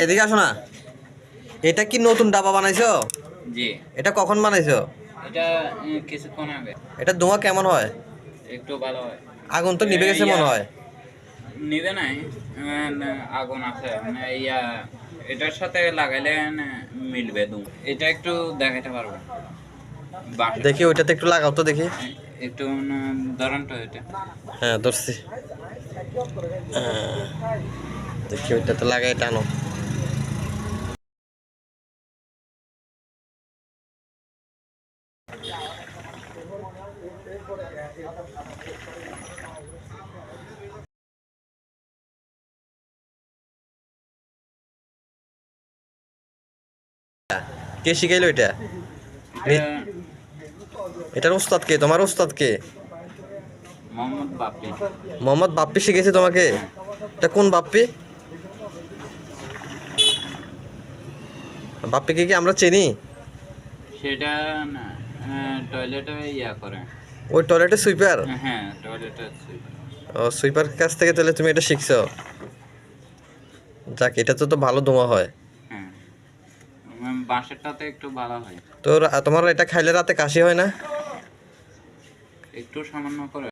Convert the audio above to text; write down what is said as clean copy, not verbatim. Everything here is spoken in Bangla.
এদিকে আসো না। এটা কি নতুন ডাবা বানাইছো? জি। এটা কখন বানাইছো? এটা কিছুক্ষণ আগে। এটা ধোঁয়া কেমন হয়? একটু ভালো হয়। আগুন তো নিভে গেছে মনে হয়। নিবে নাই, আগুন আছে মানে এটার সাথে লাগাইলে মিলবে দুম। এটা একটু দেখাতে পারবো বাঁশের। দেখি ওইটাতে একটু লাগাও তো দেখি। একটু ধরেন তো এটা। হ্যাঁ ধরছি। দেখি ওইটাতে লাগাই টানো। কে শিখাইলো এটা? এটার উস্তাদ কে? তোমার উস্তাদ কে? মোহাম্মদ বাপ্পি। মোহাম্মদ বাপ্পি শিখেছে তোমাকে? এটা কোন বাপ্পি? বাপ্পিকে কি আমরা চিনি? সেটা টয়লেটে করে। ওই টয়লেটে সুইপার? হ্যাঁ, টয়লেটে সুইপার। ও সুইপার কাছ থেকে তাহলে তুমি এটা শিখছো? যাক, এটা তো ভালো ধোঁয়া হয়। হ্যাঁ, বাঁশেরটাতে একটু ভালো হয়। তো তোমার এটা খাইলে রাতে কাশি হয় না? একটু সামান্য করে।